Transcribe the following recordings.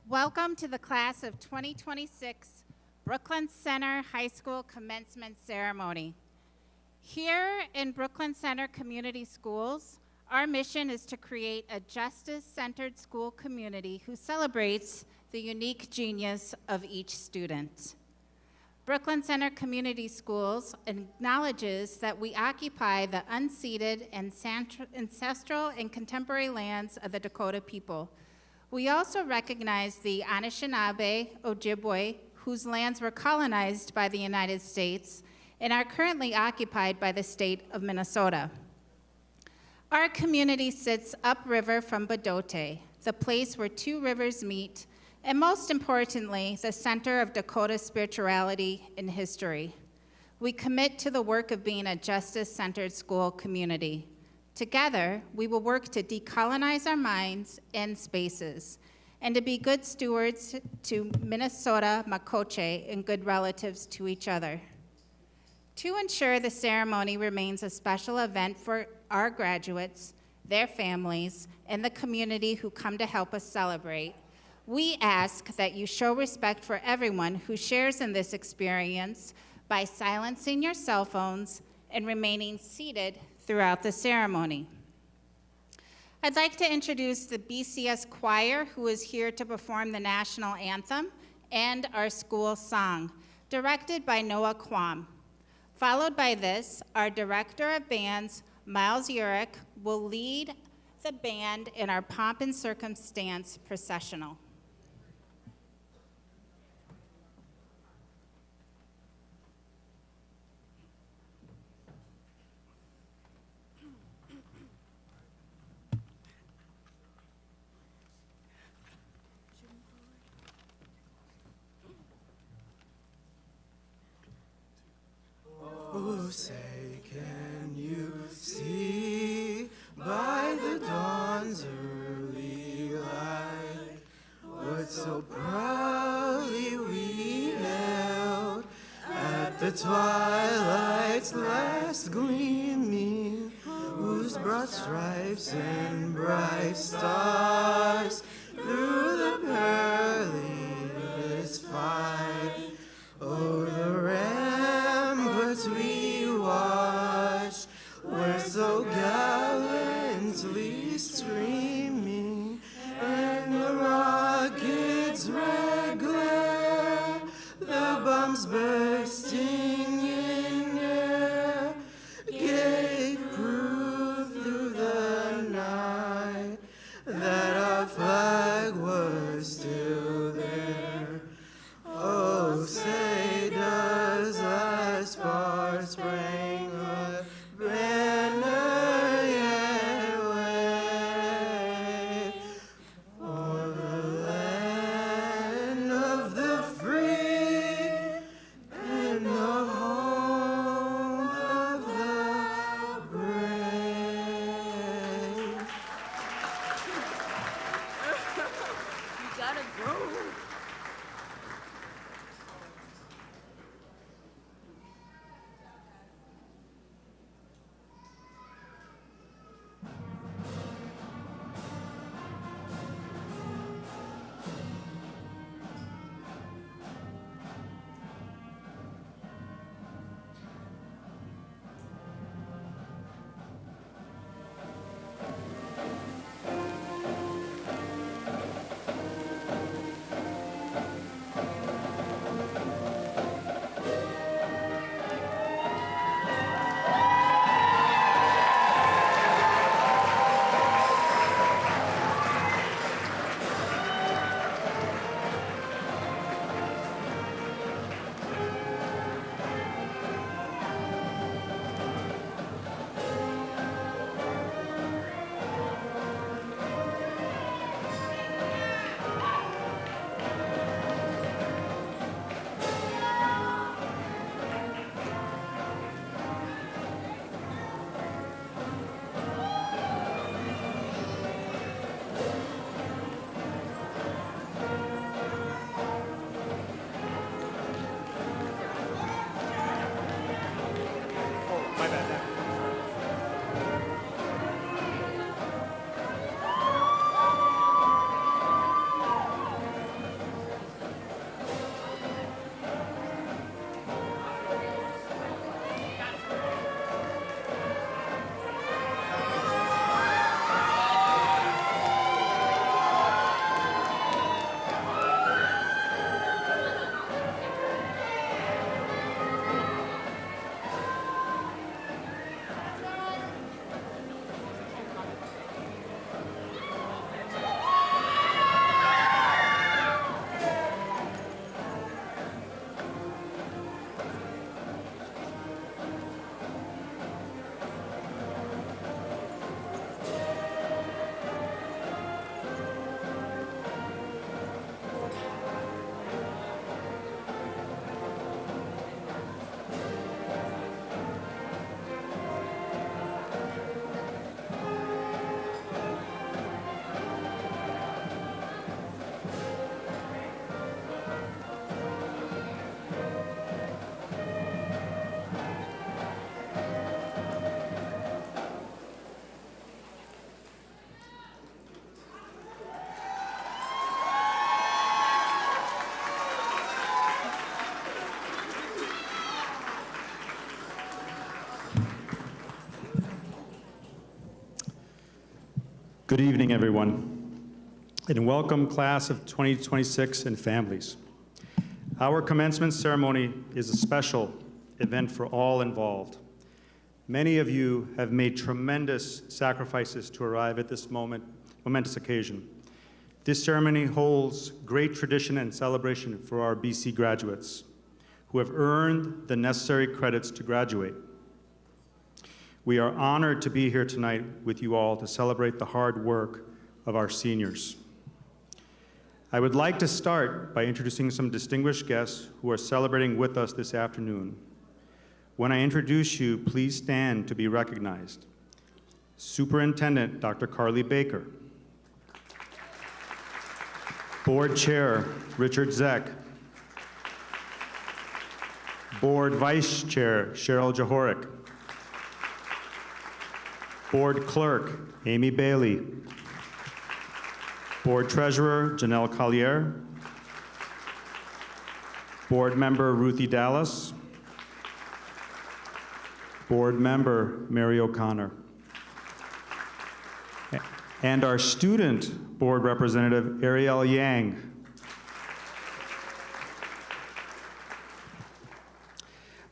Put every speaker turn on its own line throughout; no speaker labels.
Welcome to the class of 2026 Brooklyn Center High School Commencement Ceremony. Here in Brooklyn Center Community Schools, our mission is to create a justice-centered school community who celebrates the unique genius of each student. Brooklyn Center Community Schools acknowledges that we occupy the unceded, ancestral, and contemporary lands of the Dakota people. We also recognize the Anishinaabe, Ojibwe, whose lands were colonized by the United States and are currently occupied by the state of Minnesota. Our community sits upriver from Bodote, the place where two rivers meet, and most importantly, the center of Dakota spirituality and history. We commit to the work of being a justice-centered school community. Together, we will work to decolonize our minds and spaces, and to be good stewards to Minnesota, Makoche, and good relatives to each other. To ensure the ceremony remains a special event for our graduates, their families, and the community who come to help us celebrate, we ask that you show respect for everyone who shares in this experience by silencing your cell phones and remaining seated throughout the ceremony. I'd like to introduce the BCS choir, who is here to perform the national anthem and our school song, directed by Noah Kwam. Followed by this, our director of bands, Miles Urich, will lead the band in our pomp and circumstance processional.
Oh, say, can you see by the dawn's early light what so proudly we hailed at the twilight's last gleaming, whose broad stripes and bright stars through the perilous fight o'er the ramparts we watched,
Good evening, everyone, and welcome, class of 2026 and families. Our commencement ceremony is a special event for all involved. Many of you have made tremendous sacrifices to arrive at this momentous occasion. This ceremony holds great tradition and celebration for our BC graduates who have earned the necessary credits to graduate. We are honored to be here tonight with you all to celebrate the hard work of our seniors. I would like to start by introducing some distinguished guests who are celebrating with us this afternoon. When I introduce you, please stand to be recognized. Superintendent Dr. Carly Baker. Board Chair Richard Zeck. Board Vice Chair Cheryl Jahorik. Board Clerk Amy Bailey. Board Treasurer Janelle Collier. Board Member Ruthie Dallas. Board Member Mary O'Connor. And our student board representative Ariel Yang.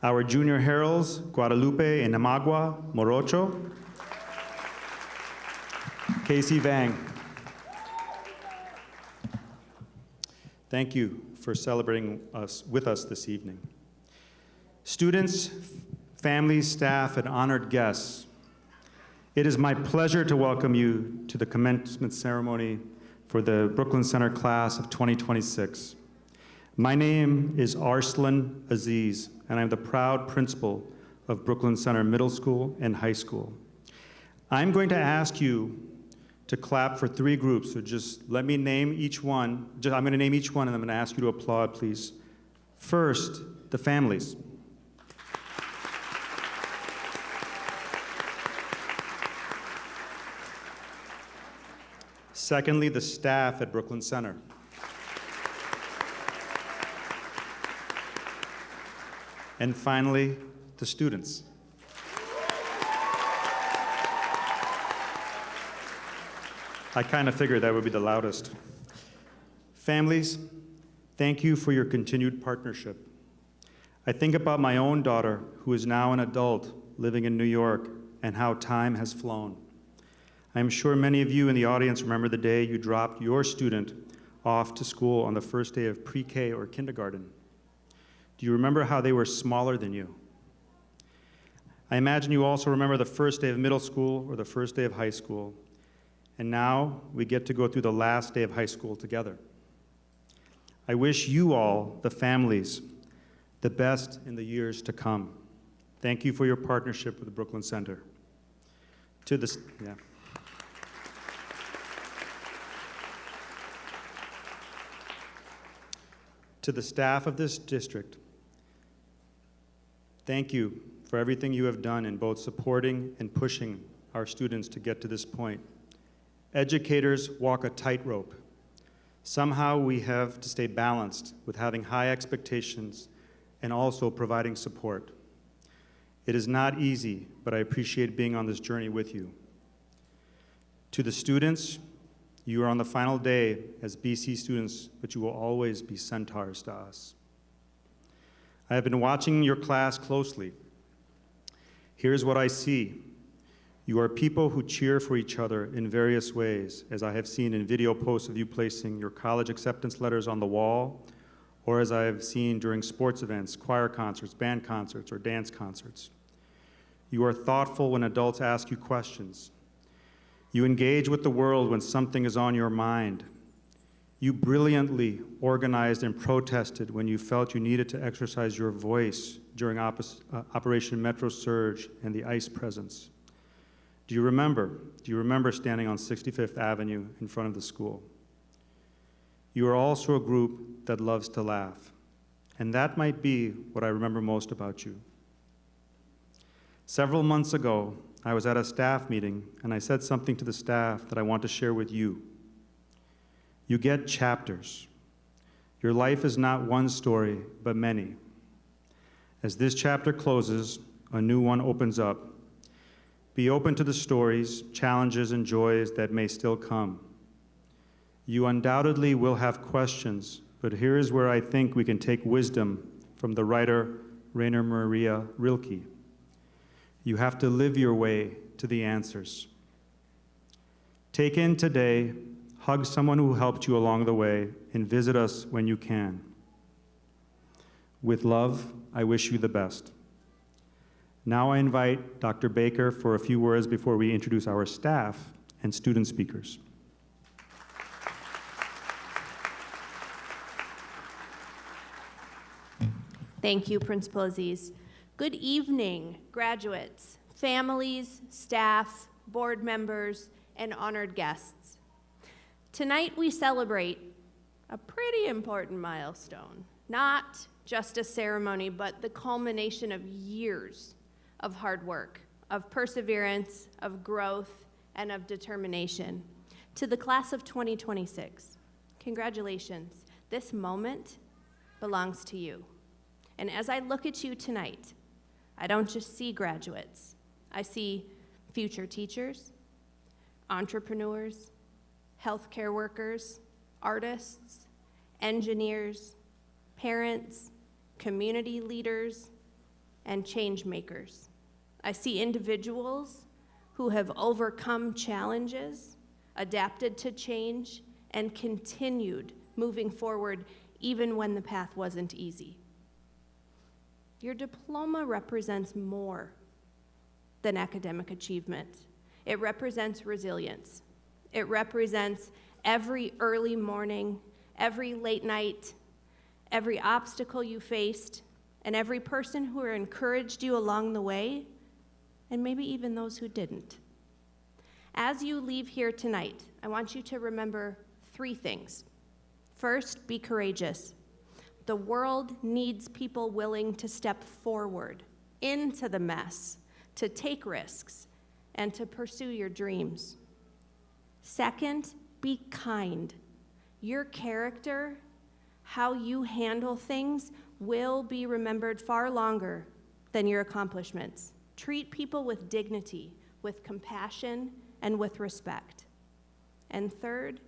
Our junior heralds Guadalupe and Namagua Morocho. Casey Vang. Thank you for celebrating with us this evening. Students, families, staff, and honored guests, it is my pleasure to welcome you to the commencement ceremony for the Brooklyn Center class of 2026. My name is Arslan Aziz, and I'm the proud principal of Brooklyn Center Middle School and High School. I'm going to ask you to clap for 3 groups, so just let me name each one. I'm going to name each one, and I'm going to ask you to applaud, please. First, the families. Secondly, the staff at Brooklyn Center. And finally, the students. I kind of figured that would be the loudest. Families, thank you for your continued partnership. I think about my own daughter, who is now an adult living in New York, and how time has flown. I am sure many of you in the audience remember the day you dropped your student off to school on the first day of pre-K or kindergarten. Do you remember how they were smaller than you? I imagine you also remember the first day of middle school or the first day of high school. And now we get to go through the last day of high school together. I wish you all, the families, the best in the years to come. Thank you for your partnership with the Brooklyn Center. To the staff of this district, thank you for everything you have done in both supporting and pushing our students to get to this point. Educators walk a tightrope. Somehow we have to stay balanced with having high expectations and also providing support. It is not easy, but I appreciate being on this journey with you. To the students, you are on the final day as BC students, but you will always be centaurs to us. I have been watching your class closely. Here's what I see. You are people who cheer for each other in various ways, as I have seen in video posts of you placing your college acceptance letters on the wall, or as I have seen during sports events, choir concerts, band concerts, or dance concerts. You are thoughtful when adults ask you questions. You engage with the world when something is on your mind. You brilliantly organized and protested when you felt you needed to exercise your voice during Operation Metro Surge and the ICE presence. Do you remember standing on 65th Avenue in front of the school? You are also a group that loves to laugh, and that might be what I remember most about you. Several months ago, I was at a staff meeting, and I said something to the staff that I want to share with you. You get chapters. Your life is not one story, but many. As this chapter closes, a new one opens up. Be open to the stories, challenges, and joys that may still come. You undoubtedly will have questions, but here is where I think we can take wisdom from the writer Rainer Maria Rilke. You have to live your way to the answers. Take in today, hug someone who helped you along the way, and visit us when you can. With love, I wish you the best. Now I invite Dr. Baker for a few words before we introduce our staff and student speakers.
Thank you, Principal Aziz. Good evening, graduates, families, staff, board members, and honored guests. Tonight we celebrate a pretty important milestone, not just a ceremony, but the culmination of years of hard work, of perseverance, of growth, and of determination. To the class of 2026, congratulations. This moment belongs to you. And as I look at you tonight, I don't just see graduates. I see future teachers, entrepreneurs, healthcare workers, artists, engineers, parents, community leaders, and change makers. I see individuals who have overcome challenges, adapted to change, and continued moving forward even when the path wasn't easy. Your diploma represents more than academic achievement. It represents resilience. It represents every early morning, every late night, every obstacle you faced, and every person who encouraged you along the way, and maybe even those who didn't. As you leave here tonight, I want you to remember 3 things. First, be courageous. The world needs people willing to step forward into the mess, to take risks, and to pursue your dreams. Second, be kind. Your character, how you handle things, will be remembered far longer than your accomplishments. Treat people with dignity, with compassion, and with respect. And third,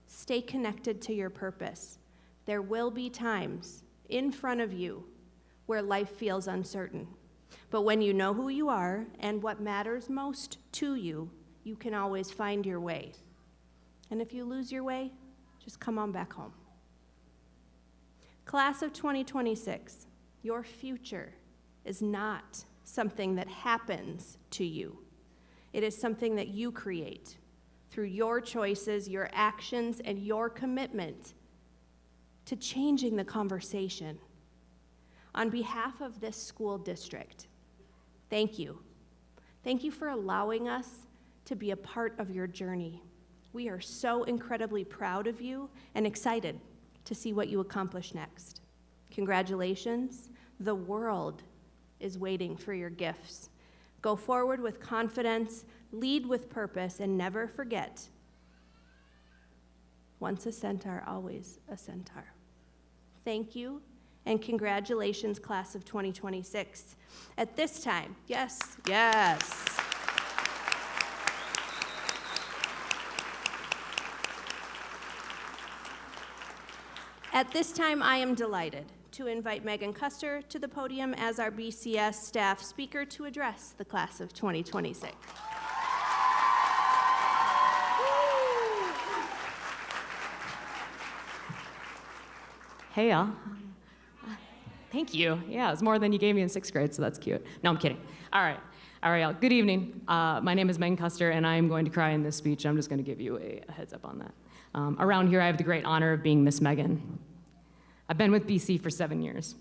stay connected to your purpose. There will be times in front of you where life feels uncertain. But when you know who you are and what matters most to you, you can always find your way. And if you lose your way, just come on back home. Class of 2026, your future is not something that happens to you. It is something that you create through your choices, your actions, and your commitment to changing the conversation. On behalf of this school district, thank you. Thank you for allowing us to be a part of your journey. We are so incredibly proud of you and excited to see what you accomplish next. Congratulations. The world is waiting for your gifts. Go forward with confidence, lead with purpose, and never forget, once a centaur, always a centaur. Thank you, and congratulations, class of 2026. At this time, yes. At this time, I am delighted to invite Megan Custer to the podium as our BCS staff speaker to address the class of 2026.
Hey, y'all. Thank you. Yeah, it's more than you gave me in 6th grade, so that's cute. No, I'm kidding. All right, y'all. Good evening. My name is Megan Custer, and I am going to cry in this speech. I'm just going to give you a heads up on that. Around here, I have the great honor of being Miss Megan. I've been with BC for 7 years.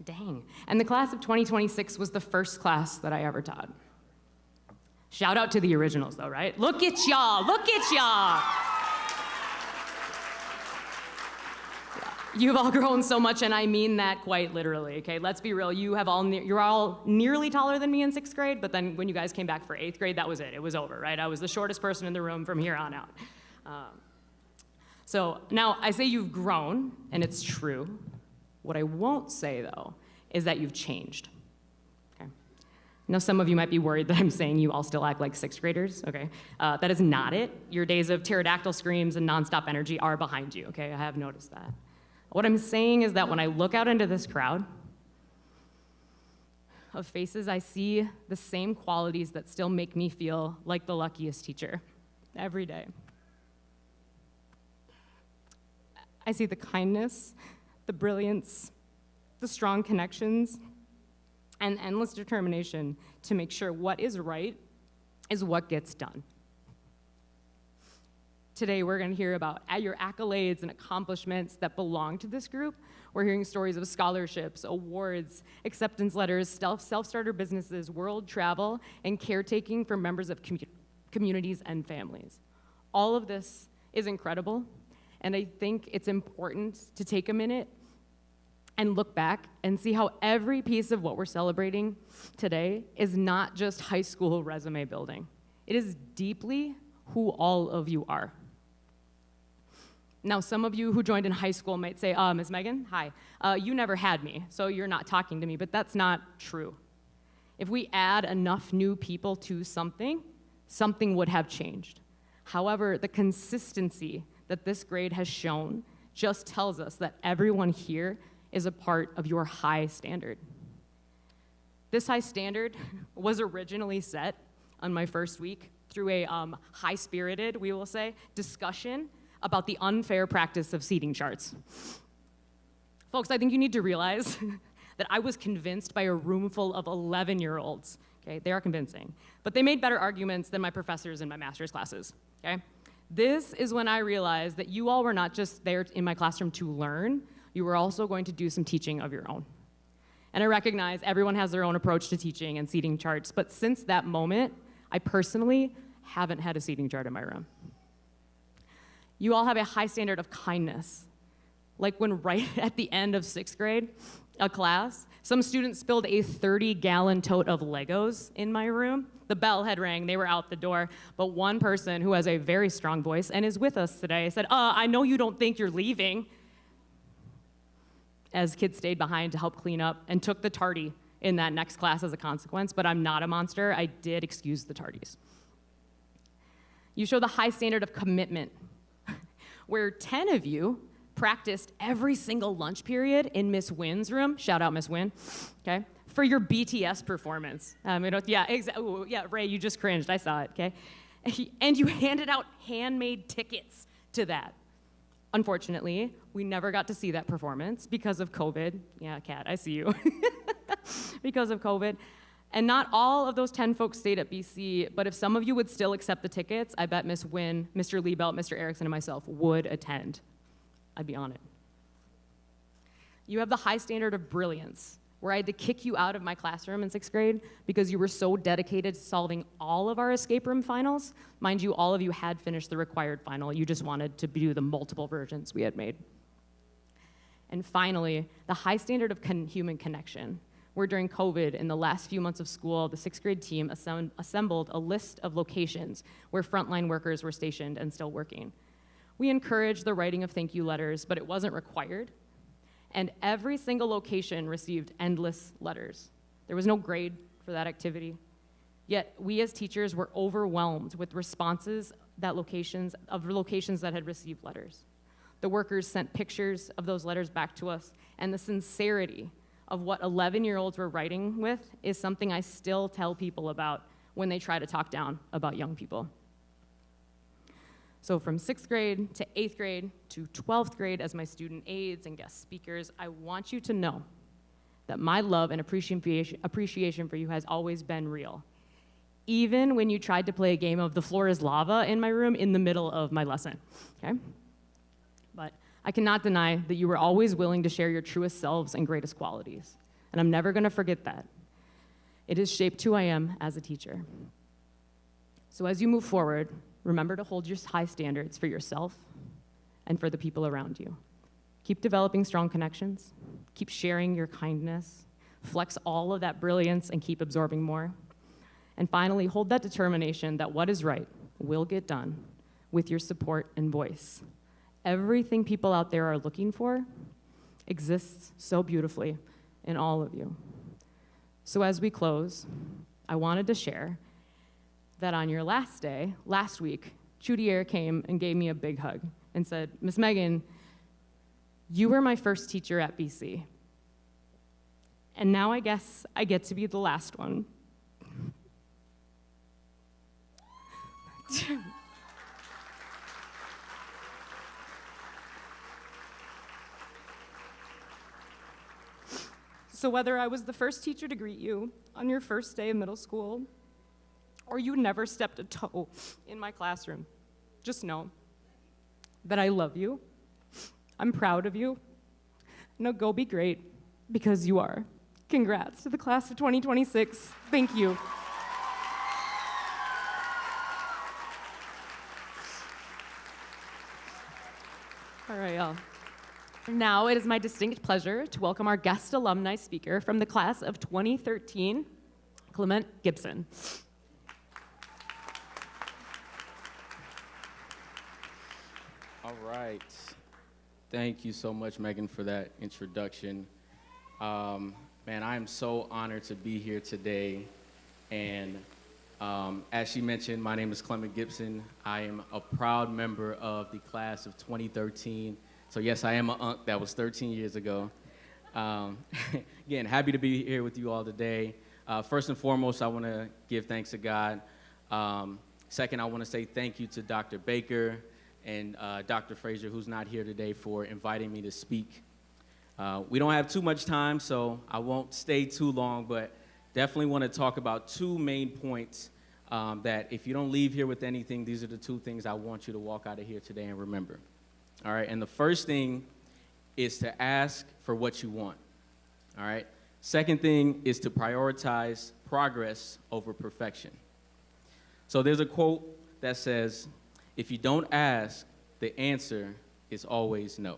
Dang. And the class of 2026 was the first class that I ever taught. Shout out to the originals, though, right? Look at y'all. Look at y'all. You've all grown so much, and I mean that quite literally, okay? Let's be real. You're all nearly taller than me in 6th grade, but then when you guys came back for 8th grade, that was it. It was over, right? I was the shortest person in the room from here on out. So now I say you've grown, and it's true. What I won't say, though, is that you've changed, okay? Now, some of you might be worried that I'm saying you all still act like sixth graders, okay? That is not it. Your days of pterodactyl screams and nonstop energy are behind you, okay? I have noticed that. What I'm saying is that when I look out into this crowd of faces, I see the same qualities that still make me feel like the luckiest teacher every day. I see the kindness, the brilliance, the strong connections, and endless determination to make sure what is right is what gets done. Today, we're going to hear about your accolades and accomplishments that belong to this group. We're hearing stories of scholarships, awards, acceptance letters, self-starter businesses, world travel, and caretaking for members of communities and families. All of this is incredible, and I think it's important to take a minute and look back and see how every piece of what we're celebrating today is not just high school resume building. It is deeply who all of you are. Now, some of you who joined in high school might say, Ms. Megan, hi, you never had me, so you're not talking to me, but that's not true. If we add enough new people to something, something would have changed. However, the consistency that this grade has shown just tells us that everyone here is a part of your high standard. This high standard was originally set on my first week through a high-spirited, we will say, discussion about the unfair practice of seating charts. Folks, I think you need to realize that I was convinced by a room full of 11-year-olds, okay? They are convincing. But they made better arguments than my professors in my master's classes, okay? This is when I realized that you all were not just there in my classroom to learn, you were also going to do some teaching of your own. And I recognize everyone has their own approach to teaching and seating charts, but since that moment, I personally haven't had a seating chart in my room. You all have a high standard of kindness. Like when right at the end of sixth grade, a class, some students spilled a 30-gallon tote of Legos in my room. The bell had rang, they were out the door, but one person who has a very strong voice and is with us today said, I know you don't think you're leaving, as kids stayed behind to help clean up and took the tardy in that next class as a consequence, but I'm not a monster. I did excuse the tardies. You show the high standard of commitment, where 10 of you practiced every single lunch period in Miss Wynn's room, shout out Miss Wynn, okay, for your BTS performance. Yeah, Ray, you just cringed, I saw it, okay? And you handed out handmade tickets to that. Unfortunately, we never got to see that performance because of COVID. Yeah, Kat, I see you. Because of COVID. And not all of those 10 folks stayed at BC, but if some of you would still accept the tickets, I bet Miss Wynn, Mr. Liebelt, Mr. Erickson, and myself would attend. I'd be on it. You have the high standard of brilliance, where I had to kick you out of my classroom in sixth grade because you were so dedicated to solving all of our escape room finals. Mind you, all of you had finished the required final. You just wanted to do the multiple versions we had made. And finally, the high standard of human connection, where during COVID, in the last few months of school, the sixth grade team assembled a list of locations where frontline workers were stationed and still working. We encouraged the writing of thank you letters, but it wasn't required. And every single location received endless letters. There was no grade for that activity. Yet we as teachers were overwhelmed with responses of locations that had received letters. The workers sent pictures of those letters back to us, and the sincerity of what 11-year-olds were writing with is something I still tell people about when they try to talk down about young people. So from sixth grade to eighth grade to 12th grade as my student aides and guest speakers, I want you to know that my love and appreciation for you has always been real. Even when you tried to play a game of the floor is lava in my room in the middle of my lesson, okay? But I cannot deny that you were always willing to share your truest selves and greatest qualities. And I'm never gonna forget that. It has shaped who I am as a teacher. So as you move forward, remember to hold your high standards for yourself and for the people around you. Keep developing strong connections. Keep sharing your kindness. Flex all of that brilliance and keep absorbing more. And finally, hold that determination that what is right will get done with your support and voice. Everything people out there are looking for exists so beautifully in all of you. So as we close, I wanted to share that on your last day, last week, Chudier came and gave me a big hug and said, Miss Megan, you were my first teacher at BC. And now I guess I get to be the last one. So whether I was the first teacher to greet you on your first day of middle school, or you never stepped a toe in my classroom, just know that I love you, I'm proud of you. Now go be great, because you are. Congrats to the class of 2026. Thank you. All right, y'all. Now it is my distinct pleasure to welcome our guest alumni speaker from the class of 2013, Clement Gibson.
All right. Thank you so much, Megan, for that introduction. Man, I am so honored to be here today. And as she mentioned, my name is Clement Gibson. I am a proud member of the class of 2013. So yes, I am an UNC. That was 13 years ago. Again, happy to be here with you all today. First and foremost, I want to give thanks to God. Second, I want to say thank you to Dr. Baker and Dr. Frazier, who's not here today, for inviting me to speak. We don't have too much time, so I won't stay too long, but definitely want to talk about two main points that if you don't leave here with anything, these are the two things I want you to walk out of here today and remember. All right, and the first thing is to ask for what you want. All right, second thing is to prioritize progress over perfection. So there's a quote that says, if you don't ask, the answer is always no.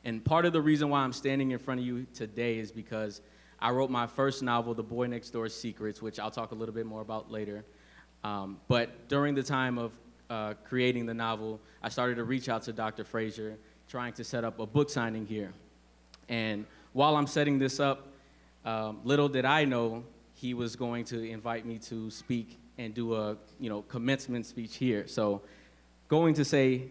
And part of the reason why I'm standing in front of you today is because I wrote my first novel, The Boy Next Door's Secrets, which I'll talk a little bit more about later. But during the time of creating the novel, I started to reach out to Dr. Frazier, trying to set up a book signing here. And while I'm setting this up, little did I know he was going to invite me to speak and do a commencement speech here. So going to say,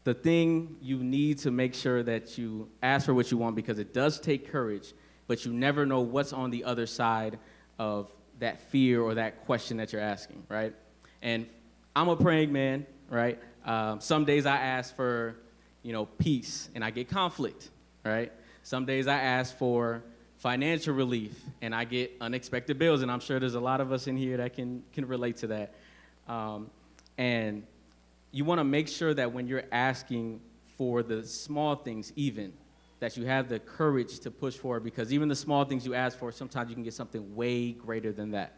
the thing you need to make sure that you ask for what you want, because it does take courage, but you never know what's on the other side of that fear or that question that you're asking, right? And I'm a praying man, right? Some days I ask for, peace, and I get conflict, right? Some days I ask for financial relief, and I get unexpected bills, and I'm sure there's a lot of us in here that can relate to that. And you want to make sure that when you're asking for the small things even, that you have the courage to push forward, because even the small things you ask for, sometimes you can get something way greater than that,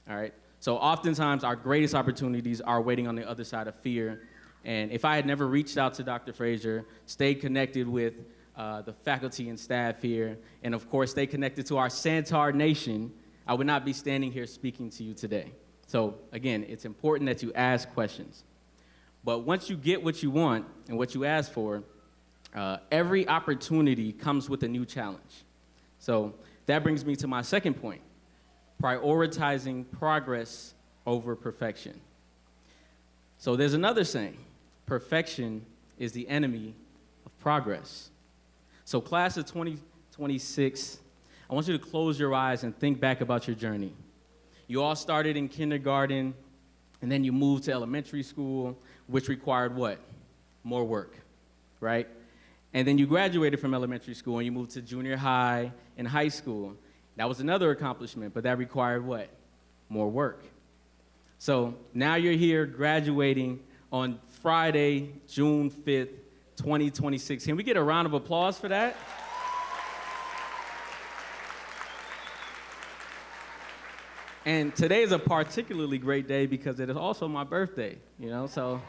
all right? So oftentimes our greatest opportunities are waiting on the other side of fear. And if I had never reached out to Dr. Frazier, stayed connected with the faculty and staff here, and of course stay connected to our Santar Nation, I would not be standing here speaking to you today. So again, it's important that you ask questions. But once you get what you want and what you ask for, every opportunity comes with a new challenge. So that brings me to my second point, prioritizing progress over perfection. So there's another saying, perfection is the enemy of progress. So class of 2026, I want you to close your eyes and think back about your journey. You all started in kindergarten, and then you moved to elementary school, which required what? More work, right? And then you graduated from elementary school, and you moved to junior high and high school. That was another accomplishment, but that required what? More work. So now you're here graduating on Friday, June 5th, 2026. Can we get a round of applause for that? And today is a particularly great day because it is also my birthday, so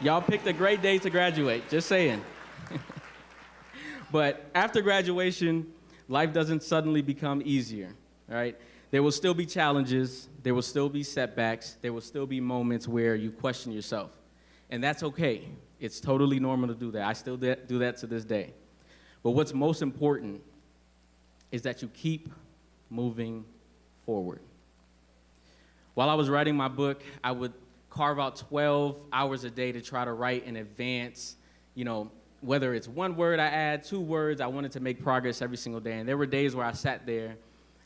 y'all picked a great day to graduate, just saying. But after graduation, life doesn't suddenly become easier, right? There will still be challenges, there will still be setbacks, there will still be moments where you question yourself. And that's okay. It's totally normal to do that. I still do that to this day. But what's most important is that you keep moving forward. While I was writing my book, I would carve out 12 hours a day to try to write in advance, whether it's one word I add, 2 words, I wanted to make progress every single day. And there were days where I sat there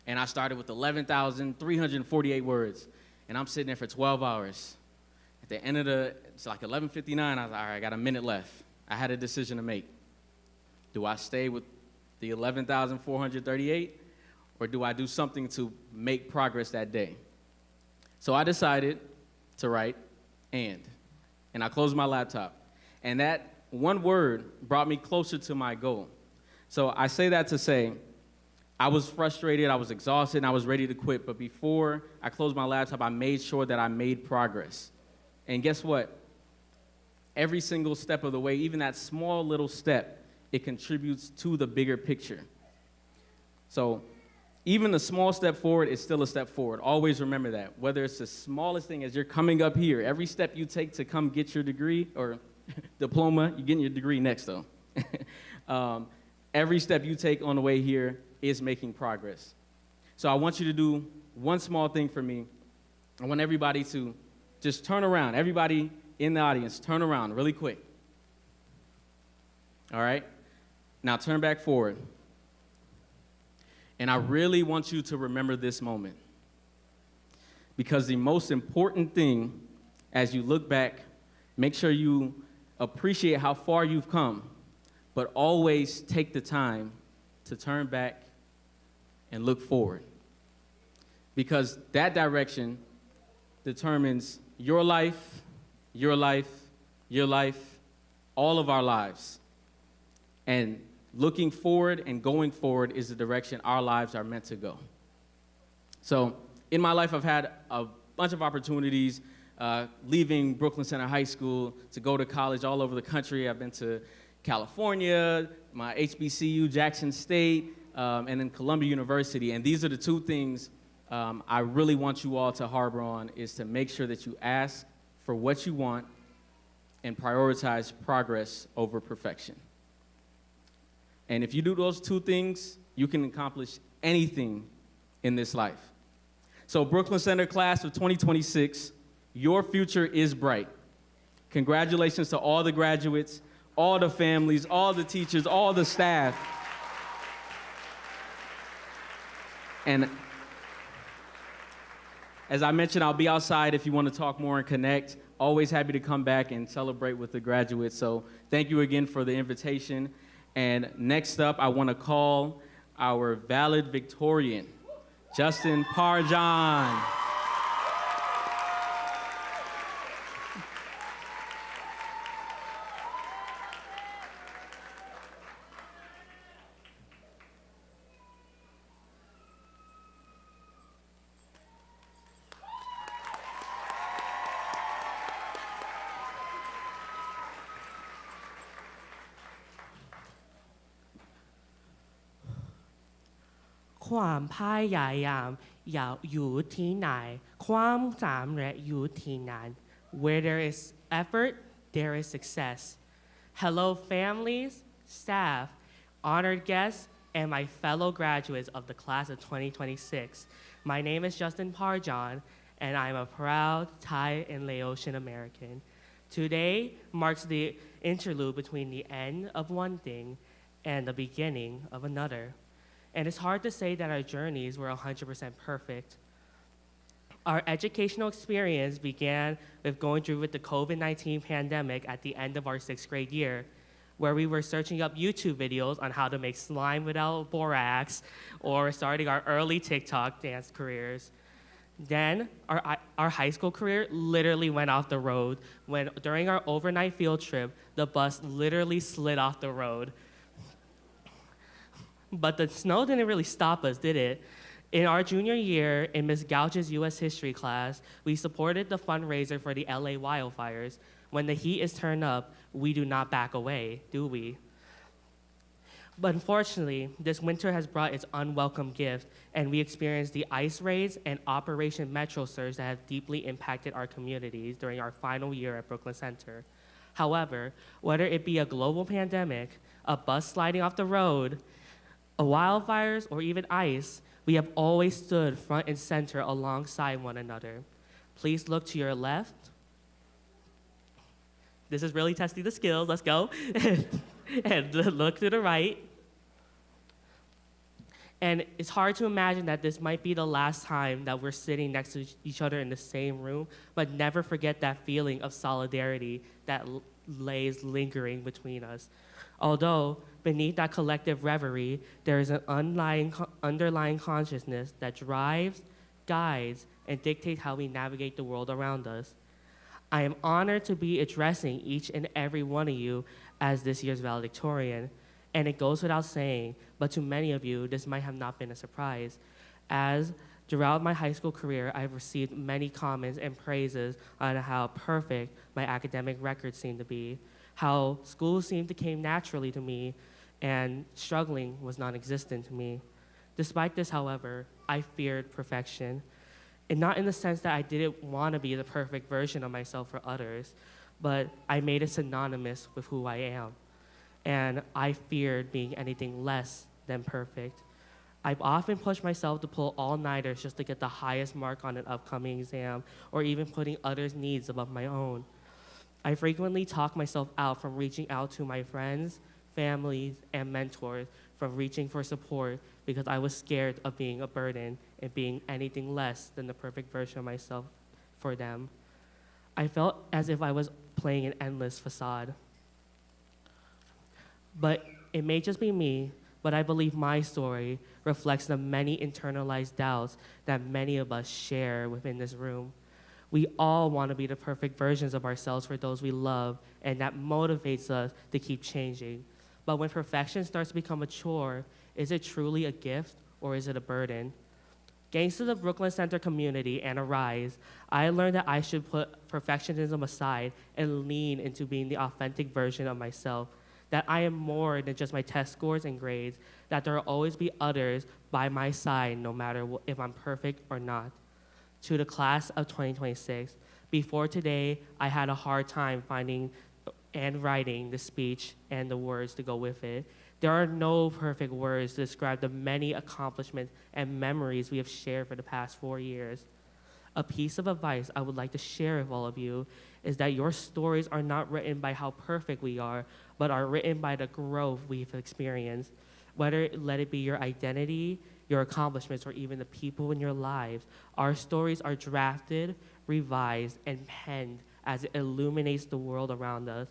and I started with 11,348 words. And I'm sitting there for 12 hours. At the end of it's like 11:59, I was like, all right, I got a minute left. I had a decision to make. Do I stay with the 11,438 or do I do something to make progress that day? So I decided to write and I closed my laptop. And that one word brought me closer to my goal. So I say that to say, I was frustrated, I was exhausted, and I was ready to quit. But before I closed my laptop, I made sure that I made progress. And guess what? Every single step of the way, even that small little step, it contributes to the bigger picture. So even the small step forward is still a step forward. Always remember that. Whether it's the smallest thing as you're coming up here, every step you take to come get your degree or diploma, you're getting your degree next though. Every step you take on the way here is making progress. So I want you to do one small thing for me. I want everybody to just turn around. Everybody in the audience, turn around really quick. All right? Now turn back forward. And I really want you to remember this moment. Because the most important thing as you look back, make sure you appreciate how far you've come, but always take the time to turn back and look forward. Because that direction determines your life, your life, your life, all of our lives. And looking forward and going forward is the direction our lives are meant to go. So in my life, I've had a bunch of opportunities leaving Brooklyn Center High School to go to college all over the country. I've been to California, my HBCU, Jackson State, and then Columbia University. And these are the 2 things I really want you all to harbor on, is to make sure that you ask for what you want and prioritize progress over perfection. And if you do those 2 things, you can accomplish anything in this life. So Brooklyn Center class of 2026, your future is bright. Congratulations to all the graduates, all the families, all the teachers, all the staff. And as I mentioned, I'll be outside if you want to talk more and connect. Always happy to come back and celebrate with the graduates. So thank you again for the invitation. And next up, I want to call our valedictorian, Justin Parjan.
ความพยายามอยู่ที่ไหนความสำเร็จอยู่ที่นั้น Where there is effort, there is success. Hello, families, staff, honored guests, and my fellow graduates of the class of 2026. My name is Justin Parjan, and I'm a proud Thai and Laotian American. Today marks the interlude between the end of one thing and the beginning of another. And it's hard to say that our journeys were 100% perfect. Our educational experience began with going through with the COVID-19 pandemic at the end of our 6th grade year, where we were searching up YouTube videos on how to make slime without borax, or starting our early TikTok dance careers. Then our high school career literally went off the road when during our overnight field trip, the bus literally slid off the road. But the snow didn't really stop us, did it? In our junior year, in Ms. Gouch's U.S. history class, we supported the fundraiser for the LA wildfires. When the heat is turned up, we do not back away, do we? But unfortunately, this winter has brought its unwelcome gift, and we experienced the ice raids and Operation Metro Surge that have deeply impacted our communities during our final year at Brooklyn Center. However, whether it be a global pandemic, a bus sliding off the road, wildfires, or even ice, We have always stood front and center alongside one another. Please look to your left. This is really testing the skills. Let's go. And look to the right. And it's hard to imagine that this might be the last time that we're sitting next to each other in the same room, but never forget that feeling of solidarity that lays lingering between us. Although beneath that collective reverie, there is an underlying consciousness that drives, guides, and dictates how we navigate the world around us. I am honored to be addressing each and every one of you as this year's valedictorian. And it goes without saying, but to many of you, this might have not been a surprise, as throughout my high school career, I've received many comments and praises on how perfect my academic records seemed to be, how school seemed to come naturally to me, and struggling was non-existent to me. Despite this, however, I feared perfection, and not in the sense that I didn't want to be the perfect version of myself for others, but I made it synonymous with who I am. And I feared being anything less than perfect. I've often pushed myself to pull all-nighters just to get the highest mark on an upcoming exam, or even putting others' needs above my own. I frequently talk myself out from reaching out to my friends, families, and mentors, from reaching for support because I was scared of being a burden and being anything less than the perfect version of myself for them. I felt as if I was playing an endless facade. But it may just be me, but I believe my story reflects the many internalized doubts that many of us share within this room. We all want to be the perfect versions of ourselves for those we love, and that motivates us to keep changing. But when perfection starts to become a chore, is it truly a gift or is it a burden? Thanks to the Brooklyn Center community and Arise, I learned that I should put perfectionism aside and lean into being the authentic version of myself, that I am more than just my test scores and grades, that there will always be others by my side no matter if I'm perfect or not. To the class of 2026, before today, I had a hard time finding and writing the speech and the words to go with it. There are no perfect words to describe the many accomplishments and memories we have shared for the past 4 years. A piece of advice I would like to share with all of you is that your stories are not written by how perfect we are, but are written by the growth we've experienced. Whether let it be your identity, your accomplishments, or even the people in your lives, our stories are drafted, revised, and penned as it illuminates the world around us.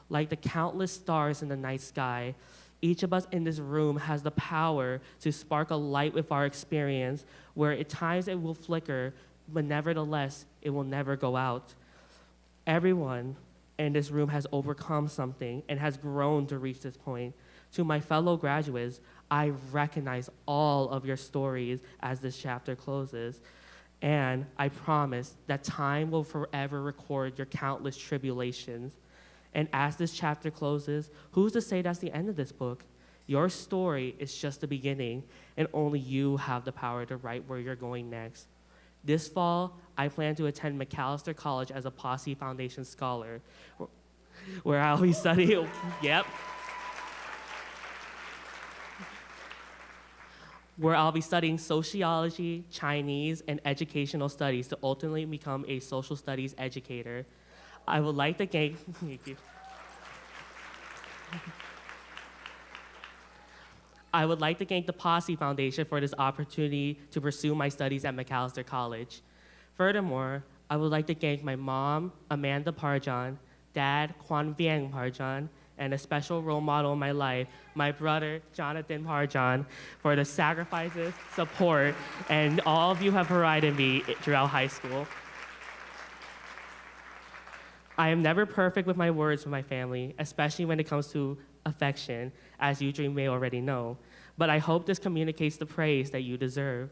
Like the countless stars in the night sky, each of us in this room has the power to spark a light with our experience, where at times it will flicker, but nevertheless, it will never go out. Everyone in this room has overcome something and has grown to reach this point. To my fellow graduates, I recognize all of your stories as this chapter closes. And I promise that time will forever record your countless tribulations. And as this chapter closes, who's to say that's the end of this book? Your story is just the beginning, and only you have the power to write where you're going next. This fall, I plan to attend McAllister College as a Posse Foundation Scholar, where I'll be studying, where I'll be studying sociology, Chinese, and educational studies to ultimately become a social studies educator. I would like to thank, thank you. I would like to thank the Posse Foundation for this opportunity to pursue my studies at McAllister College. Furthermore, I would like to thank my mom, Amanda Parjan, dad, Kwan Vieng Parjan, and a special role model in my life, my brother, Jonathan Parjan, for the sacrifices, support, and all of you have provided me throughout high school. I am never perfect with my words with my family, especially when it comes to affection, as you may already know. But I hope this communicates the praise that you deserve.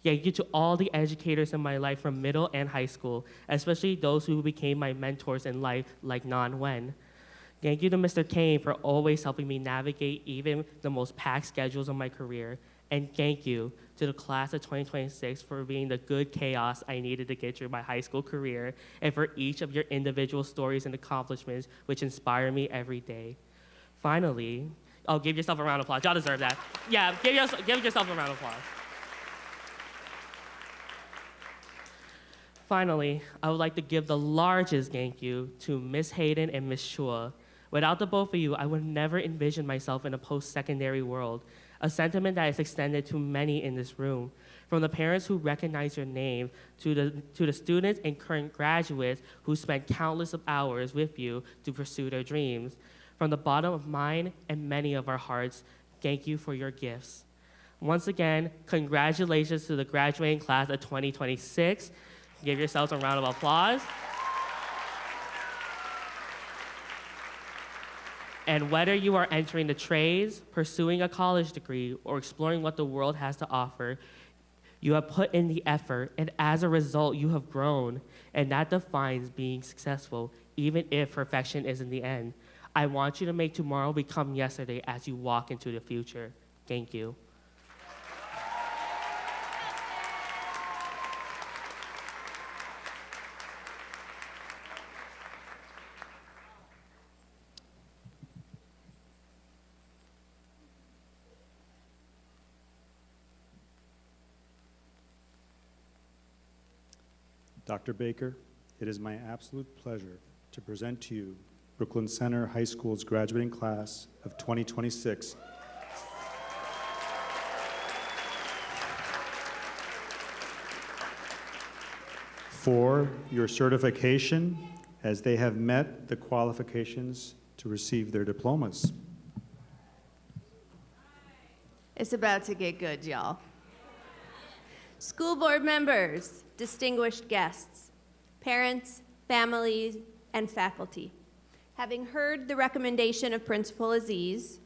Thank you to all the educators in my life from middle and high school, especially those who became my mentors in life, like Nan Wen. Thank you to Mr. Kane for always helping me navigate even the most packed schedules of my career. And thank you to the class of 2026 for being the good chaos I needed to get through my high school career, and for each of your individual stories and accomplishments which inspire me every day. Finally, give yourself a round of applause. Y'all deserve that. Yeah, give yourself a round of applause. Finally, I would like to give the largest thank you to Miss Hayden and Miss Chua. Without the both of you, I would never envision myself in a post-secondary world, a sentiment that is extended to many in this room. From the parents who recognize your name, to the students and current graduates who spent countless of hours with you to pursue their dreams. From the bottom of mine and many of our hearts, thank you for your gifts. Once again, congratulations to the graduating class of 2026. Give yourselves a round of applause. And whether you are entering the trades, pursuing a college degree, or exploring what the world has to offer, you have put in the effort, and as a result, you have grown, and that defines being successful, even if perfection isn't the end. I want you to make tomorrow become yesterday as you walk into the future. Thank you.
Dr. Baker, it is my absolute pleasure to present to you Brooklyn Center High School's graduating class of 2026. For your certification, as they have met the qualifications to receive their diplomas.
It's about to get good, y'all. School board members, distinguished guests, parents, families, and faculty. Having heard the recommendation of Principal Aziz,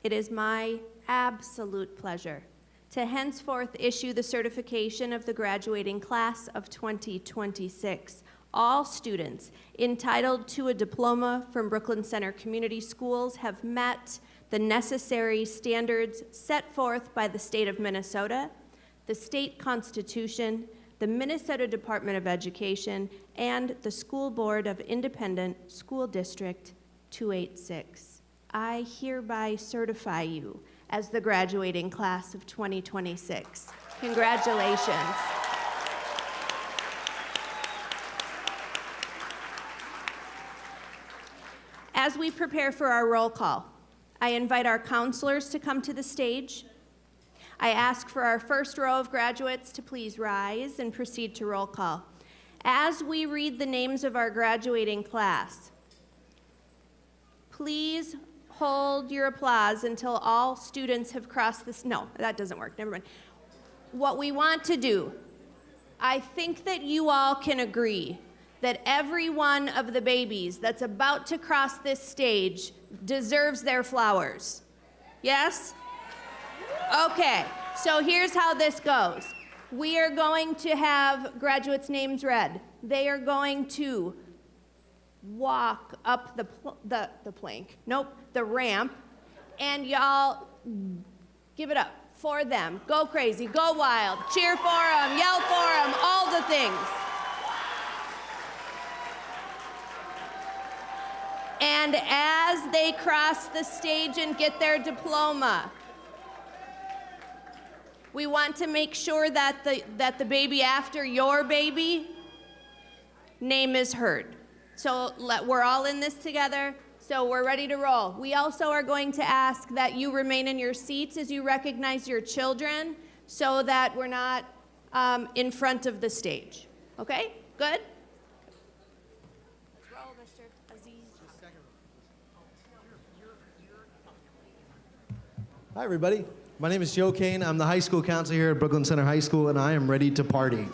it is my absolute pleasure to henceforth issue the certification of the graduating class of 2026. All students entitled to a diploma from Brooklyn Center Community Schools have met the necessary standards set forth by the state of Minnesota, the state constitution, the Minnesota Department of Education, and the School Board of Independent School District 286. I hereby certify you as the graduating class of 2026. Congratulations. As we prepare for our roll call, I invite our counselors to come to the stage. I ask for our first row of graduates to please rise and proceed to roll call. As we read the names of our graduating class, please hold your applause until all students have crossed this. No, that doesn't work, never mind. What we want to do, I think that you all can agree that every one of the babies that's about to cross this stage deserves their flowers. Yes? Okay, so here's how this goes. We are going to have graduates' names read. They are going to walk up the ramp, and y'all give it up for them. Go crazy, go wild, cheer for them, yell for them, all the things. And as they cross the stage and get their diploma, we want to make sure that the baby after your baby name is heard. So we're all in this together, so we're ready to roll. We also are going to ask that you remain in your seats as you recognize your children so that we're not in front of the stage. Okay, good? Let's roll, Mr. Aziz.
Hi, everybody. My name is Joe Kane. I'm the high school counselor here at Brooklyn Center High School, and I am ready to party.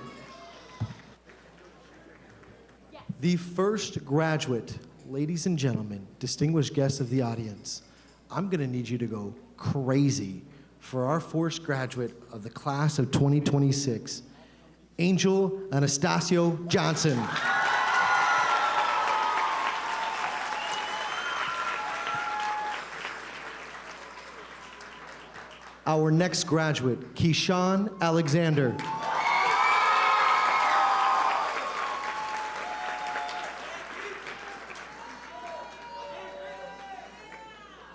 Yes. The first graduate, ladies and gentlemen, distinguished guests of the audience, I'm going to need you to go crazy for our first graduate of the class of 2026, Angel Anastasio Johnson. Our next graduate, Keyshawn Alexander.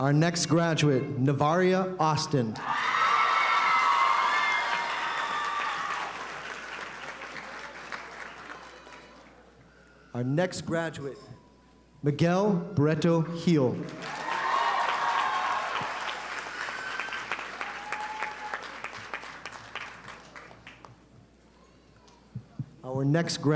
Our next graduate, Navaria Austin. Our next graduate, Miguel Barreto Heel. Our next graduate.